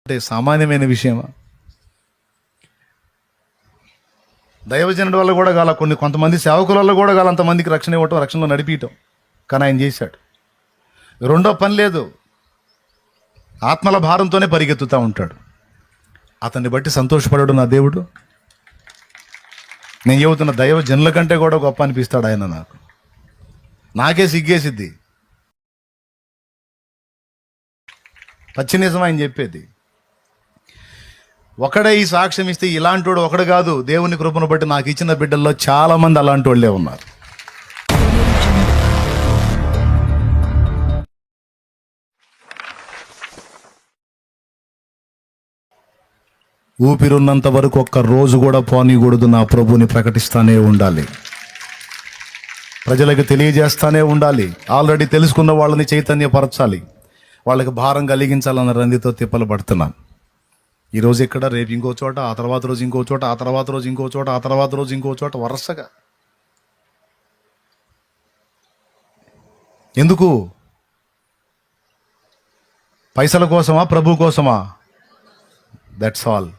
అంటే సామాన్యమైన విషయమా? దైవజనుడి వల్ల కూడా కాల, కొంతమంది సేవకుల వల్ల కూడా కాల అంతమందికి రక్షణ ఇవ్వటం, రక్షణలో నడిపించటం. కానీ ఆయన చేశాడు. రెండో పని లేదు, ఆత్మల భారంతోనే పరిగెత్తుతూ ఉంటాడు. అతన్ని బట్టి సంతోషపడాడు నా దేవుడు. నేను చెబుతున్న దైవజనుల కంటే కూడా గొప్ప అనిపిస్తాడు ఆయన. నాకే సిగ్గేసిద్ది, పచ్చి నిజం ఆయన చెప్పేది. ఒకడే ఈ సాక్ష్యం ఇస్తే ఇలాంటి వాడు ఒకడు కాదు. దేవుని కృపను బట్టి నాకు ఇచ్చిన బిడ్డల్లో చాలా మంది అలాంటి వాళ్ళే ఉన్నారు. ఊపిరున్నంత వరకు ఒక్క రోజు కూడా పోనీకూడదు. నా ప్రభుని ప్రకటిస్తానే ఉండాలి, ప్రజలకు తెలియజేస్తానే ఉండాలి. ఆల్రెడీ తెలుసుకున్న వాళ్ళని చైతన్యపరచాలి, వాళ్ళకి భారం కలిగించాలన్న రందితో తిప్పలు పడుతున్నాను. ఈరోజు ఇక్కడ, రేపు ఇంకో చోట, ఆ తర్వాత రోజు ఇంకో చోట, ఆ తర్వాత రోజు ఇంకో చోట, ఆ తర్వాత రోజు ఇంకో చోట, వరుసగా. ఎందుకు? పైసల కోసమా, ప్రభు కోసమా? That's all.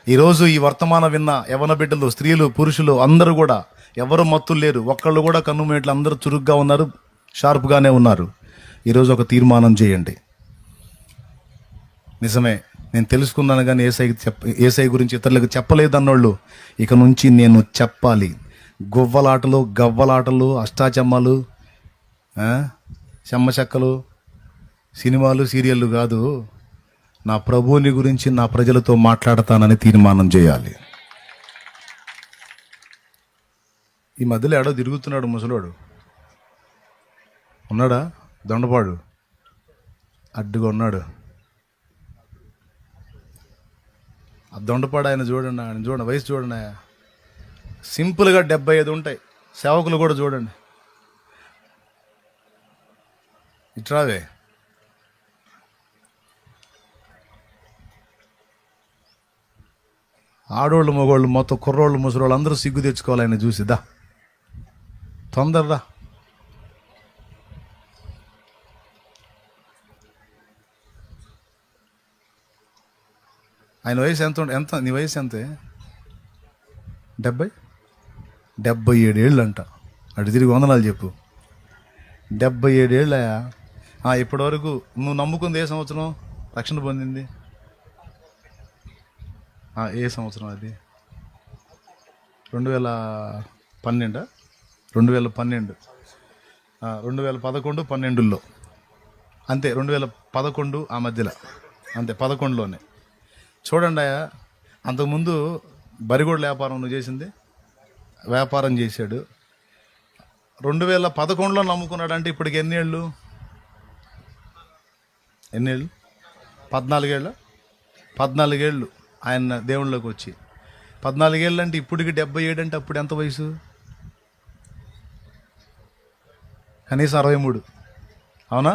ఈరోజు ఈ వర్తమానం విన్న యవన బిడ్డలు, స్త్రీలు, పురుషులు అందరూ కూడా ఎవరు మత్తులు లేరు. ఒక్కళ్ళు కూడా కన్నుమేట్లు, అందరూ చురుగ్గా ఉన్నారు, షార్ప్గానే ఉన్నారు. ఈరోజు ఒక తీర్మానం చేయండి. నిజమే, నేను తెలుసుకున్నాను కానీ ఏసై గురించి ఇతరులకు చెప్పలేదు అన్నోళ్ళు ఇక నుంచి నేను చెప్పాలి. గువ్వలాటలు, గవ్వలాటలు, అష్టాచమ్మాలు, చెమ్మచెక్కలు, సినిమాలు, సీరియళ్ళు కాదు. నా ప్రభువుని గురించి నా ప్రజలతో మాట్లాడతానని తీర్మానం చేయాలి. ఈ మధ్యలో ఎడో తిరుగుతున్నాడు ముసలోడు, ఉన్నాడా? దొండపాడు అడ్డుగా ఉన్నాడు. ఆ దొండపాడు ఆయన చూడండి, ఆయన చూడండి, వయసు చూడండి. సింపుల్గా 75 ఉంటాయి. సేవకులు కూడా చూడండి. ఇట్రావే, ఆడోళ్ళు మగోళ్ళు మొత్తం కుర్రోళ్ళు ముసలోళ్ళు అందరూ సిగ్గు తెచ్చుకోవాలి ఆయన చూసి. దా తొందరరా. ఆయన వయసు ఎంత నీ వయసు ఎంతే? 77 ఏళ్ళు అంట. అటు తిరిగి వందనాలు చెప్పు. 77 ఏళ్ళయా? ఇప్పటి వరకు నువ్వు నమ్ముకుంది ఏ సంవత్సరం? రక్షణ పొందింది ఏ సంవత్సరం? అది 2012, 2012, 2011, 12లో అంతే. 2011 ఆ మధ్యలో అంతే, 11లోనే. చూడండి, అంతకుముందు బరిగోడు వ్యాపారం నువ్వు చేసింది, వ్యాపారం చేశాడు. 2011లో నమ్ముకున్నాడు అంటే ఇప్పటికి ఎన్నేళ్ళు? 14 ఏళ్ళు ఆయన దేవుళ్ళలోకి వచ్చి. 14 ఏళ్ళు అంటే ఇప్పటికి 77 అంటే అప్పుడు ఎంత వయసు? కనీసం 63. అవునా?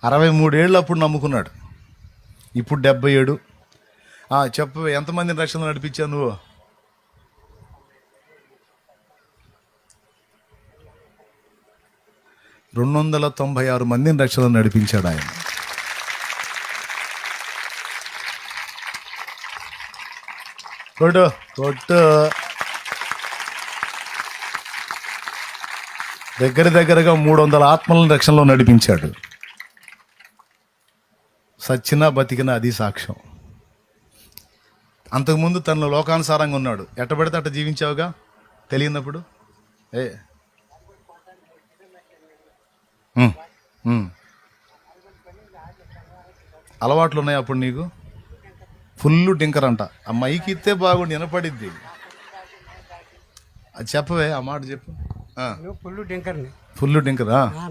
63 ఏళ్ళు అప్పుడు నమ్ముకున్నాడు, ఇప్పుడు 77. చెప్పు, ఎంతమందిని రక్షణ నడిపించావు నువ్వు? 296 మందిని రక్షణ నడిపించాడు ఆయన. కొట్టు. దగ్గరగా 300 ఆత్మలను రక్షణలో నడిపించాడు. సచ్చినా బతికినా అది సాక్ష్యం. అంతకుముందు తనలో లోకానుసారంగా ఉన్నాడు. ఎట్ట పడితే అట్ట జీవించావుగా తెలియనప్పుడు. అలవాట్లు ఉన్నాయి అప్పుడు నీకు. ఫుల్ డింకర్ అంట. ఆ మైకి ఇస్తే బాగుండి వినపడిద్ది. అది చెప్పవే, ఆ మాట చెప్పు. ఫుల్ డింకర్.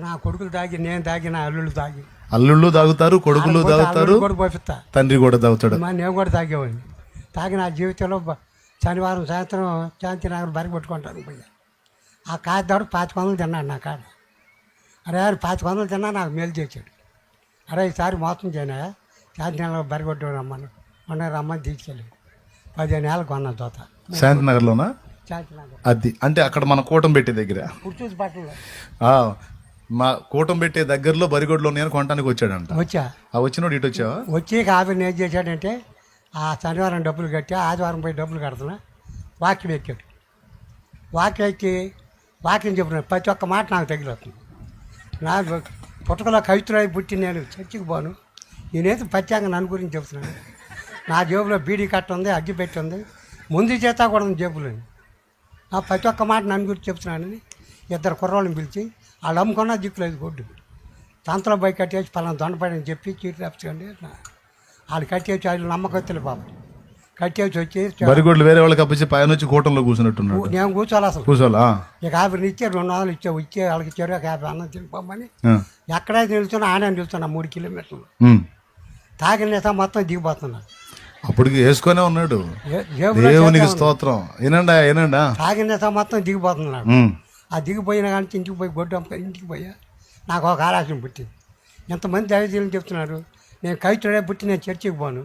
నా కొడుకులు తాగి, నేను తాగి, నా అల్లుళ్ళు తాగుతారు, కొడుకులు తాగుతారు, తండ్రి కూడా తాగుతాడు. నేను కూడా తాగేవాడిని. తాగి నా జీవితంలో శనివారం సాయంత్రం శాంతినగర్ బరి కొట్టుకుంటాను పోయా. ఆ కాదాడు 2500 తిన్నాడు నా కాడ. అరే 2500 తిన్నా నాకు మేలు చేశాడు. అరే ఈసారి మోసం చేయనా, శాంతినగర్ బరి కొట్టు రమ్మని రమ్మని తీసుకెళ్ళి 15 ఏళ్ళకు కొన్నాను తోత. శాంతినగర్లోనా? అది అంటే అక్కడ మన కూటం పెట్టి దగ్గర. పుర్చూసి పట్టణంలో మా కూటం పెట్టే దగ్గరలో బరిగొడ్లు ఉన్నాయని కొనడానికి వచ్చాడంట. వచ్చా ఆ వచ్చినోడు ఇటు వచ్చావా? వచ్చి కాపీని ఏం చేశాడంటే ఆ శనివారం డబ్బులు కట్టా, ఆదివారం పోయి డబ్బులు కడుతున్నా, వాక్యం ఎక్కాడు. వాక్యం ఎక్కి వాక్యం చెప్తున్నాడు. ప్రతి ఒక్క మాట నాకు తగిలిస్తుంది. నా పుట్టకలో కవిత్రులై పుట్టి నేను చర్చికి పోను, నేనైతే ప్రత్యేకంగా నన్ను గురించి చెప్తున్నాను. నా జేబులో బీడీ కట్ట ఉంది, అగ్గి పెట్టి ఉంది, ముందు చేత కూడా ఉంది జేబులో. ప్రతి ఒక్క మాట నన్ను గురించి చెప్తున్నానని ఇద్దరు కుర్రోళ్ళని పిలిచి వాళ్ళు అమ్ముకున్నా దిక్కులేదు కొడ్డు. తంతలో పోయి కట్టేసి పలానా దొండపడని చెప్పి చీటి రాపించండి. వాళ్ళు కట్టేసి వాళ్ళు నమ్మకత్తులు పాపం కట్టేసి వచ్చి బరిగొడ్లు వేరే వాళ్ళకి అప్పించి పైన వచ్చి కూటంలో కూర్చున్నట్టున్నాడు. నేను కూర్చోవాలి అసలు. కూర్చోాలా? ఇక 50 ఇచ్చే 200 ఇచ్చే వాళ్ళకి ఇచ్చారు. 50 అన్నం తినిపోమని ఎక్కడైతే నిలుస్తున్నా ఆనే నిలుస్తున్నా 3 కిలోమీటర్లు. తాగిన మొత్తం దిగిపోతున్నాడు. అప్పటికి వేసుకొనే ఉన్నాడు. దేవునికి స్తోత్రం. ఏనండా తాగిన మొత్తం దిగిపోతున్నాడు. ఆ దిగిపోయిన కానీ ఇంటికి పోయి గొడ్డు ఇంటికి పోయా నాకు ఒక ఆలోచన పుట్టింది. ఎంతమంది దైవజీలను చెప్తున్నారు, నేను కవితుడే పుట్టి నేను చర్చికి పోను.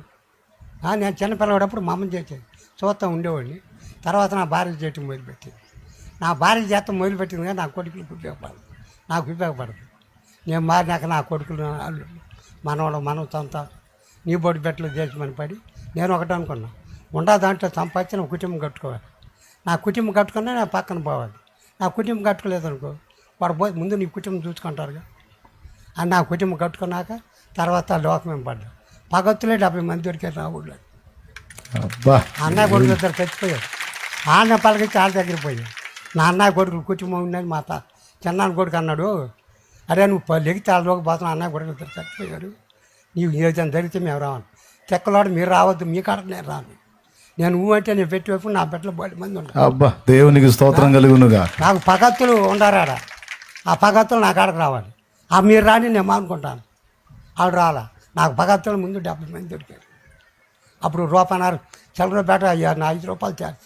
నేను చిన్నపిల్లవాడప్పుడు మా అమ్మని చేసేది చూస్తా ఉండేవాడిని. తర్వాత నా భార్య చేయటం మొదలుపెట్టింది. నా భార్య చేత మొదలుపెట్టింది కానీ నా కొడుకులకు ఉపయోగపడదు, నాకు ఉపయోగపడదు. నేను మారినాక నా కొడుకులు మనవాళ్ళు మనవతంతా నీ బొడ్డు పెట్టలు చేసిమని పడి నేను ఒకటి అనుకున్నా, ఉండా దాంట్లో సంపాదించిన కుటుంబం కట్టుకోవాలి. నా కుటుంబం కట్టుకున్నా నేను పక్కన పోవాలి. నా కుటుంబం కట్టుకోలేదనుకో వాడు పోయి ముందు నీ కుటుంబం చూసుకుంటారుగా అని నా కుటుంబం కట్టుకున్నాక తర్వాత లోకమేం పడ్డా. పగత్తులే 70 మంది దొరికారు నా ఊళ్ళో. అన్నయ్య కొడుకు ఇద్దరు చచ్చిపోయారు. అన్న పలకిచ్చి వాళ్ళ దగ్గర పోయాడు. నా అన్నయ్య కొడుకు కుటుంబం ఉందని మా చిన్నాన్న కొడుకు అన్నాడు, అరే నువ్వు లెగితే వాళ్ళలోకి పోతున్నావు, అన్నయ్య కొడుకు ఇద్దరు చచ్చిపోయారు, నీవు ఏదైనా జరిగితే మేము రావాలి. తెక్కలాడు మీరు రావద్దు, మీ కాడ నేను రాను. నేను అంటే నేను పెట్టి వైపు నా బిడ్డలు 10 మంది ఉంటారు. అబ్బా దేవునికి స్తోత్రం కలుగునుగా. నాకు పగత్తులు ఉండరాడా, ఆ పగత్తులు నా కాడకు రావాలి. ఆ మీరు రాని నేను మానుకుంటాను. వాళ్ళు రాలా. నాకు పగత్తుల ముందు 70 మంది దొరికారు. అప్పుడు రూపాయన్నారు చిల్లర బేట 5 రూపాయలు చార్జ్.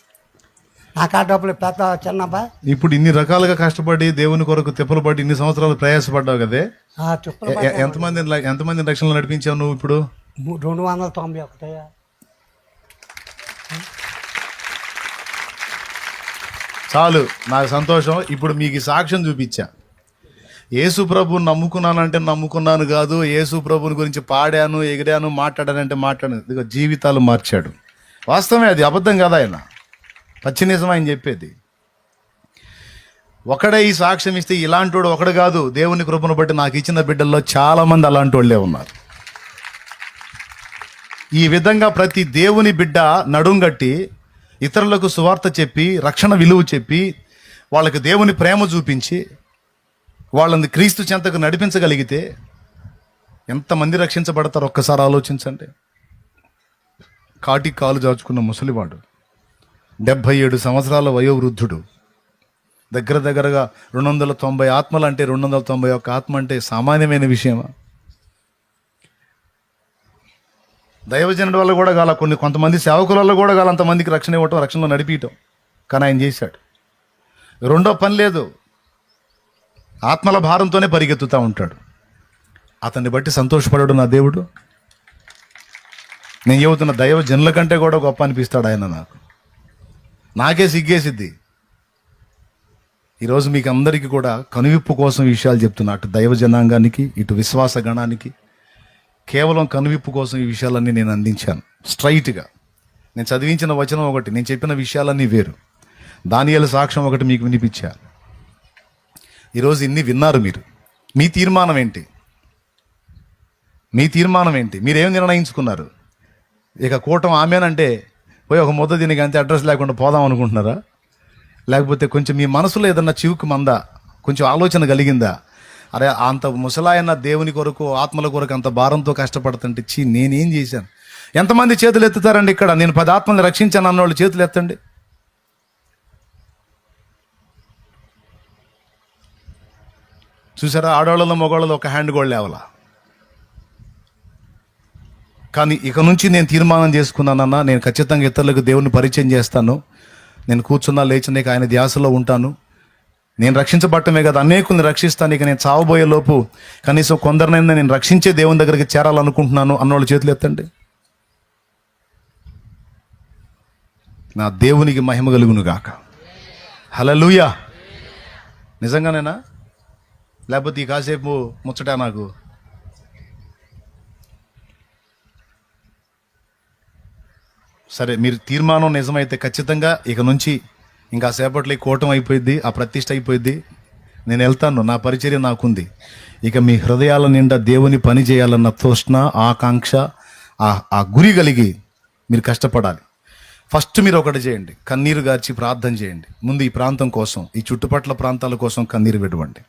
నా కాడ డబ్బులు పెద్ద చిన్నబ్బా. ఇప్పుడు ఇన్ని రకాలుగా కష్టపడి దేవుని కొరకు తిప్పలు పడి ఇన్ని సంవత్సరాలు ప్రయాసపడ్డావు కదే. ఎంతమంది రక్షణలు నడిపించావు నువ్వు ఇప్పుడు? 291. చాలు, నాకు సంతోషం. ఇప్పుడు మీకు సాక్ష్యం చూపించా. యేసు ప్రభుని నమ్ముకున్నానంటే నమ్ముకున్నాను కాదు, యేసు ప్రభుని గురించి పాడాను, ఎగిరాను, మాట్లాడానంటే మాట్లాడాను. ఇదిగో జీవితాలు మార్చాడు. వాస్తవమే, అది అబద్ధం కదా, ఆయన పచ్చి నిజం ఆయన చెప్పేది. ఒకడే ఈ సాక్ష్యం ఇస్తే ఇలాంటి వాడు ఒకడు కాదు. దేవుని కృపను బట్టి నాకు ఇచ్చిన బిడ్డల్లో చాలా మంది అలాంటి వాళ్ళే ఉన్నారు. ఈ విధంగా ప్రతి దేవుని బిడ్డ నడుంగట్టి ఇతరులకు సువార్త చెప్పి రక్షణ విలువ చెప్పి వాళ్ళకి దేవుని ప్రేమ చూపించి వాళ్ళని క్రీస్తు చెంతకు నడిపించగలిగితే ఎంతమంది రక్షించబడతారు ఒక్కసారి ఆలోచించండి. కాటికి కాలు జాచుకున్న ముసలివాడు, 77 సంవత్సరాల వయోవృద్ధుడు, దగ్గరగా 290 ఆత్మలు అంటే 291 ఆత్మ అంటే సామాన్యమైన విషయమా? దైవజనుడి వల్ల కూడా కాల, కొంతమంది సేవకుల వల్ల కూడా కాల అంతమందికి రక్షణ ఇవ్వటం, రక్షణలో నడిపించటం. కానీ ఆయన చేశాడు. రెండో పని లేదు, ఆత్మల భారంతోనే పరిగెత్తుతూ ఉంటాడు. అతన్ని బట్టి సంతోషపడాడు నా దేవుడు. నేను చెబుతున్న దైవజనుల కంటే కూడా గొప్ప అనిపిస్తాడు ఆయన. నాకే సిగ్గేసిద్ది. ఈరోజు మీకు అందరికీ కూడా కనువిప్పు కోసం విషయాలు చెప్తున్నా. అటు దైవ జనాంగానికి, ఇటు విశ్వాస గణానికి కేవలం కనువిప్పు కోసం ఈ విషయాలన్నీ నేను అందించాను. స్ట్రైట్గా నేను చదివించిన వచనం ఒకటి, నేను చెప్పిన విషయాలన్నీ వేరు. దానియేలు సాక్ష్యం ఒకటి మీకు వినిపించా. ఈరోజు ఇన్ని విన్నారు మీరు. మీ తీర్మానం ఏంటి? మీరేం నిర్ణయించుకున్నారు? ఇక కూటం ఆమెనంటే పోయి ఒక ముద్ద దీనికి అంతే అడ్రస్ లేకుండా పోదాం అనుకుంటున్నారా? లేకపోతే కొంచెం మీ మనసులో ఏదన్నా చివుకు మందా, కొంచెం ఆలోచన కలిగిందా? అరే అంత ముసలాయన దేవుని కొరకు, ఆత్మల కొరకు అంత భారంతో కష్టపడుతుంటే నేనేం చేశాను? ఎంతమంది చేతులు ఎత్తుతారండి ఇక్కడ? నేను 10 ఆత్మల్ని రక్షించాను అన్నోళ్ళు చేతులు ఎత్తండి. చూసారా, ఆడవాళ్ళలో మగవాళ్ళలో ఒక హ్యాండ్ కూడా లేవలా. కానీ ఇక నుంచి నేను తీర్మానం చేసుకున్నానన్నా, నేను ఖచ్చితంగా ఇతరులకు దేవుని పరిచయం చేస్తాను. నేను కూర్చున్నా లేచిన ఆయన ధ్యాసలో ఉంటాను. నేను రక్షించబట్టమే కదా, అనేకుల్ని రక్షిస్తాను. ఇక నేను చావబోయే లోపు కనీసం కొందరినైనా నేను రక్షించే దేవుని దగ్గరికి చేరాలనుకుంటున్నాను అన్నోళ్ళు చేతులు ఎత్తండి. నా దేవునికి మహిమ కలుగును గాక. హల్లెలూయా. నిజంగానేనా? లేకపోతే ఈ కాసేపు ముచ్చటా నాకు? సరే, మీరు తీర్మానం నిజమైతే ఖచ్చితంగా ఇక నుంచి ఇంకా సేపట్లో ఈ కూటమి అయిపోయింది, ఆ ప్రతిష్ట అయిపోయింది, నేను వెళ్తాను, నా పరిచర్య నాకుంది. ఇక మీ హృదయాల నిండా దేవుని పని చేయాలన్న తృష్ణ, ఆకాంక్ష, ఆ గురి కలిగి మీరు కష్టపడాలి. ఫస్ట్ మీరు ఒకటి చేయండి, కన్నీరు గార్చి ప్రార్థన చేయండి. ముందు ఈ ప్రాంతం కోసం, ఈ చుట్టుపక్కల ప్రాంతాల కోసం కన్నీరు విడవండి.